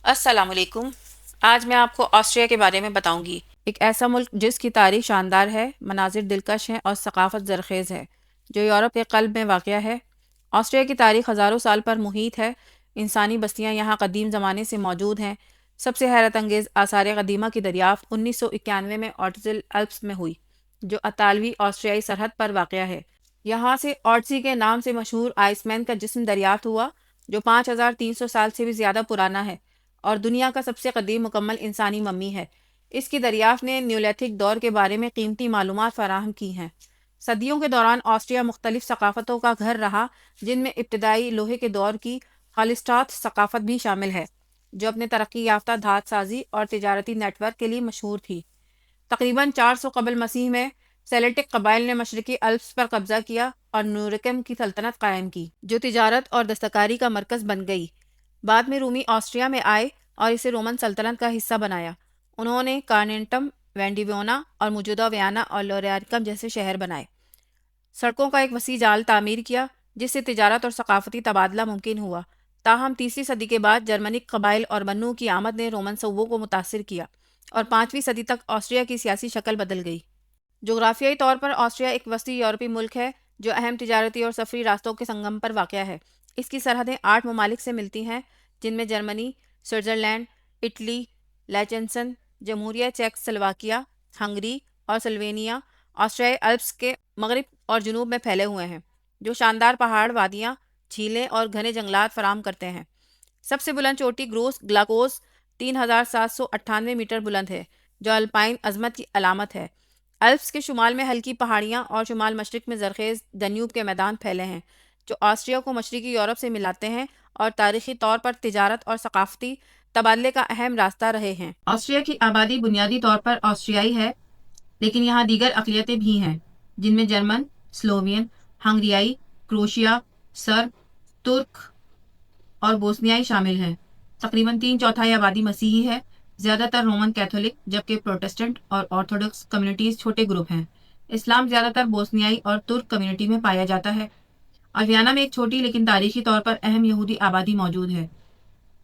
السلام علیکم۔ آج میں آپ کو آسٹریا کے بارے میں بتاؤں گی۔ ایک ایسا ملک جس کی تاریخ شاندار ہے، مناظر دلکش ہیں اور ثقافت زرخیز ہے، جو یورپ کے قلب میں واقع ہے۔ آسٹریا کی تاریخ ہزاروں سال پر محیط ہے۔ انسانی بستیاں یہاں قدیم زمانے سے موجود ہیں۔ سب سے حیرت انگیز آثار قدیمہ کی دریافت 1991 میں آرٹزل الپس میں ہوئی، جو اطالوی آسٹریائی سرحد پر واقع ہے۔ یہاں سے آرٹسی کے نام سے مشہور آئس مین کا جسم دریافت ہوا، جو 5300 سال سے بھی زیادہ پرانا ہے اور دنیا کا سب سے قدیم مکمل انسانی ممی ہے۔ اس کی دریافت نے نیولیتھک دور کے بارے میں قیمتی معلومات فراہم کی ہیں۔ صدیوں کے دوران آسٹریا مختلف ثقافتوں کا گھر رہا، جن میں ابتدائی لوہے کے دور کی ہالسٹات ثقافت بھی شامل ہے، جو اپنے ترقی یافتہ دھات سازی اور تجارتی نیٹ ورک کے لیے مشہور تھی۔ تقریباً 400 قبل مسیح میں سیلٹک قبائل نے مشرقی الپس پر قبضہ کیا اور نورکم کی سلطنت قائم کی، جو تجارت اور دستکاری کا مرکز بن گئی۔ بعد میں رومی آسٹریا میں آئے اور اسے رومن سلطنت کا حصہ بنایا۔ انہوں نے کارنیٹم، وینڈیوونا اور موجودہ ویانا اور لوریارکم جیسے شہر بنائے۔ سڑکوں کا ایک وسیع جال تعمیر کیا، جس سے تجارت اور ثقافتی تبادلہ ممکن ہوا۔ تاہم 3 صدی کے بعد جرمنک قبائل اور بنو کی آمد نے رومن صوبوں کو متاثر کیا اور 5ویں صدی تک آسٹریا کی سیاسی شکل بدل گئی۔ جغرافیائی طور پر آسٹریا ایک وسیع یورپی ملک ہے، جو اہم تجارتی اور سفری راستوں کے سنگم پر واقع ہے۔ اس کی سرحدیں 8 ممالک سے ملتی ہیں، جن میں جرمنی، سوئٹزرلینڈ، اٹلی، لیچنسن، جمہوریہ چیک سلواکیہ، ہنگری اور سلوینیا آسٹریائی الپس کے مغرب اور جنوب میں پھیلے ہوئے ہیں، جو شاندار پہاڑ، وادیاں، جھیلیں اور گھنے جنگلات فراہم کرتے ہیں۔ سب سے بلند چوٹی گروس گلاکوس 3798 میٹر بلند ہے، جو الپائن عظمت کی علامت ہے۔ الپس کے شمال میں ہلکی پہاڑیاں اور شمال مشرق میں زرخیز دنیوب کے میدان پھیلے ہیں، جو آسٹریا کو مشرقی یورپ سے ملاتے ہیں اور تاریخی طور پر تجارت اور ثقافتی تبادلے کا اہم راستہ رہے ہیں۔ آسٹریا کی آبادی بنیادی طور پر آسٹریائی ہے، لیکن یہاں دیگر اقلیتیں بھی ہیں، جن میں جرمن، سلووین، ہنگریائی، کروشیا، سرب، ترک اور بوسنیائی شامل ہیں۔ تقریباً 3/4 آبادی مسیحی ہے، زیادہ تر رومن کیتھولک، جبکہ پروٹسٹنٹ اور آرتھوڈکس کمیونٹیز چھوٹے گروپ ہیں۔ اسلام زیادہ تر بوسنیائی اور ترک کمیونٹی میں پایا جاتا ہے، اور ویانا میں ایک چھوٹی لیکن تاریخی طور پر اہم یہودی آبادی موجود ہے۔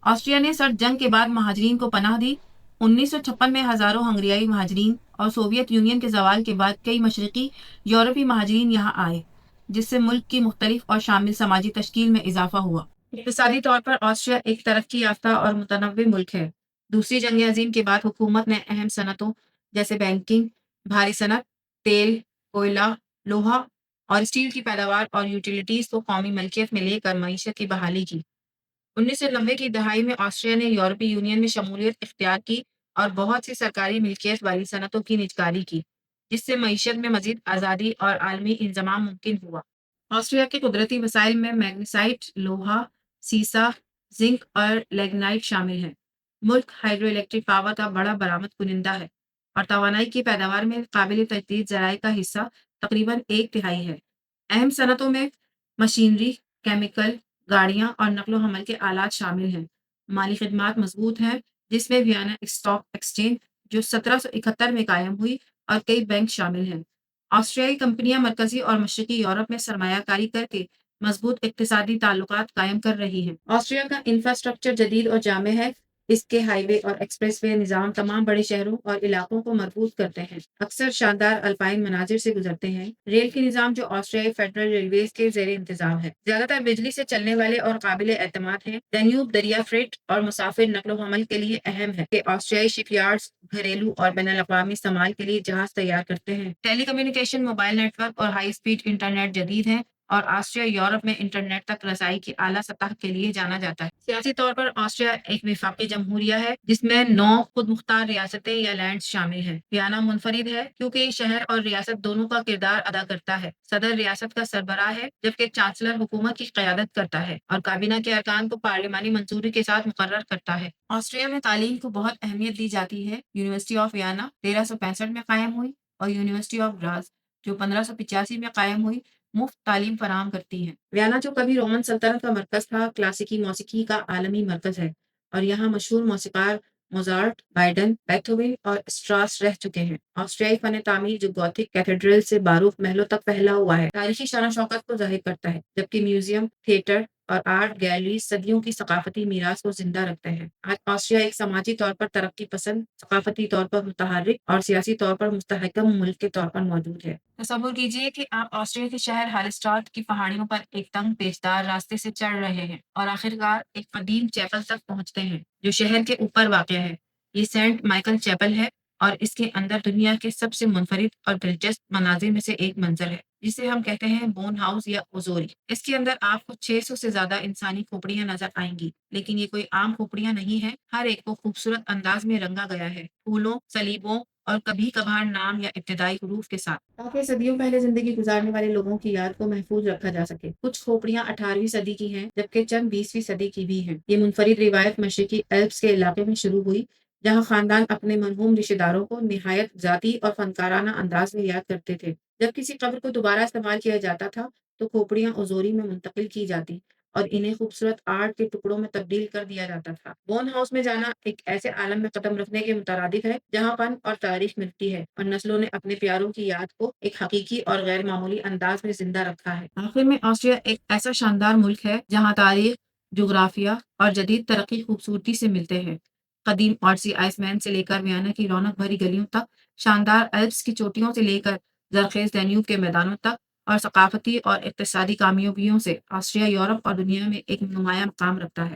آسٹریا نے سرد جنگ کے بعد مہاجرین کو پناہ دی۔ 1956 میں ہزاروں ہنگریائی مہاجرین اور سوویت یونین کے زوال کے بعد کئی مشرقی یورپی مہاجرین یہاں آئے، جس سے ملک کی مختلف اور شامل سماجی تشکیل میں اضافہ ہوا۔ اقتصادی طور پر آسٹریا ایک ترقی یافتہ اور متنوع ملک ہے۔ دوسری جنگ عظیم کے بعد حکومت نے اہم صنعتوں جیسے بینکنگ، بھاری صنعت، تیل، کوئلہ، لوہا اور اسٹیل کی پیداوار اور یوٹیلیٹیز کو قومی ملکیت میں لے کر معیشت کی بحالی کی۔ 1990 کی دہائی میں آسٹریا نے یورپی یونین میں شمولیت اختیار کی اور بہت سی سرکاری ملکیت والی صنعتوں کی نجکاری کی، جس سے معیشت میں مزید آزادی اور عالمی انضمام ممکن ہوا۔ آسٹریا کے قدرتی وسائل میں میگنیسائٹ، لوہا، سیسا، زنک اور لیگنائٹ شامل ہیں۔ ملک ہائیڈرو الیکٹرک پاور کا بڑا برآمد کنندہ ہے اور توانائی کی پیداوار میں قابل تجدید ذرائع کا حصہ تقریباً 1/3 ہے۔ اہم صنعتوں میں مشینری، کیمیکل، گاڑیاں اور نقل و حمل کے آلات شامل ہیں۔ مالی خدمات مضبوط ہیں، جس میں ویانا اسٹاک ایکسچینج، جو 1771 میں قائم ہوئی، اور کئی بینک شامل ہیں۔ آسٹریائی کمپنیاں مرکزی اور مشرقی یورپ میں سرمایہ کاری کر کے مضبوط اقتصادی تعلقات قائم کر رہی ہیں۔ آسٹریا کا انفراسٹرکچر جدید اور جامع ہے۔ اس کے ہائی وے اور ایکسپریس وے نظام تمام بڑے شہروں اور علاقوں کو مربوط کرتے ہیں، اکثر شاندار الپائن مناظر سے گزرتے ہیں۔ ریل کی نظام، جو آسٹریائی فیڈرل ریلویز کے زیر انتظام ہے، زیادہ تر بجلی سے چلنے والے اور قابل اعتماد ہیں۔ دنیوب دریا فریٹ اور مسافر نقل و حمل کے لیے اہم ہے کہ آسٹریائی شپ یارڈز گھریلو اور بین الاقوامی استعمال کے لیے جہاز تیار کرتے ہیں۔ ٹیلی کمیونیکیشن، موبائل نیٹ ورک اور ہائی اسپیڈ انٹرنیٹ جدید ہیں، اور آسٹریا یورپ میں انٹرنیٹ تک رسائی کی اعلیٰ سطح کے لیے جانا جاتا ہے۔ سیاسی طور پر آسٹریا ایک وفاقی جمہوریہ ہے، جس میں 9 خود مختار ریاستیں یا لینڈز شامل ہیں۔ ویانا منفرد ہے کیونکہ یہ شہر اور ریاست دونوں کا کردار ادا کرتا ہے۔ صدر ریاست کا سربراہ ہے، جبکہ چانسلر حکومت کی قیادت کرتا ہے اور کابینہ کے ارکان کو پارلیمانی منظوری کے ساتھ مقرر کرتا ہے۔ آسٹریا میں تعلیم کو بہت اہمیت دی جاتی ہے۔ یونیورسٹی آف ویانا 1365 میں قائم ہوئی، اور یونیورسٹی آف گراز، جو 1585 میں قائم ہوئی، مفت تعلیم فراہم کرتی ہیں۔ ویانا، جو کبھی رومن سلطنت کا مرکز تھا، کلاسیکی موسیقی کا عالمی مرکز ہے، اور یہاں مشہور موسیقار موزارٹ، ہائڈن، بیتھوون اور اسٹراس رہ چکے ہیں۔ آسٹریائی فن تعمیر، جو گوتھک کیتھیڈرل سے باروک محلوں تک پھیلا ہوا ہے، تاریخی شان و شوکت کو ظاہر کرتا ہے، جبکہ میوزیم، تھیٹر اور آرٹ گیلریز صدیوں کی ثقافتی میراث کو زندہ رکھتے ہیں۔ آج آسٹریا ایک سماجی طور پر ترقی پسند، ثقافتی طور پر متحرک اور سیاسی طور پر مستحکم ملک کے طور پر موجود ہے۔ تصور کیجیے کہ آپ آسٹریا کے شہر ہالسٹاٹ کی پہاڑیوں پر ایک تنگ پیچدار راستے سے چڑھ رہے ہیں اور آخرکار ایک قدیم چیپل تک پہنچتے ہیں جو شہر کے اوپر واقع ہے۔ یہ سینٹ مائیکل چیپل ہے اور اس کے اندر دنیا کے سب سے منفرد اور دلچسپ مناظر میں سے ایک منظر ہے جسے ہم کہتے ہیں بون ہاؤس یا اوزوری۔ اس کے اندر آپ کو 600 سے زیادہ انسانی کھوپڑیاں نظر آئیں گی، لیکن یہ کوئی عام کھوپڑیاں نہیں ہیں۔ ہر ایک کو خوبصورت انداز میں رنگا گیا ہے، پھولوں، صلیبوں اور کبھی کبھار نام یا ابتدائی حروف کے ساتھ، تاکہ صدیوں پہلے زندگی گزارنے والے لوگوں کی یاد کو محفوظ رکھا جا سکے۔ کچھ کھوپڑیاں 18ویں صدی کی ہیں جبکہ چند 20ویں صدی کی بھی ہیں۔ یہ منفرد روایت مشرقی الپس کے علاقے میں شروع ہوئی جہاں خاندان اپنے مرحوم رشتہ داروں کو نہایت ذاتی اور فنکارانہ انداز میں یاد کرتے تھے۔ جب کسی قبر کو دوبارہ استعمال کیا جاتا تھا تو کھوپڑیاں اوزوری میں منتقل کی جاتی اور انہیں خوبصورت آرٹ کے ٹکڑوں میں تبدیل کر دیا جاتا تھا۔ بون ہاؤس میں جانا ایک ایسے عالم میں قدم رکھنے کے مترادف ہے جہاں فن اور تاریخ ملتی ہے اور نسلوں نے اپنے پیاروں کی یاد کو ایک حقیقی اور غیر معمولی انداز میں زندہ رکھا ہے۔ آخر میں آسٹریا ایک ایسا شاندار ملک ہے جہاں تاریخ، جغرافیہ اور جدید ترقی خوبصورتی سے ملتے ہیں۔ قدیم آرسی آئس مین سے لے کر ویانا کی رونق بھری گلیوں تک، شاندار الپس کی چوٹیوں سے لے کر زرخیز دینیوب کے میدانوں تک، اور ثقافتی اور اقتصادی کامیابیوں سے آسٹریا یورپ اور دنیا میں ایک نمایاں مقام رکھتا ہے۔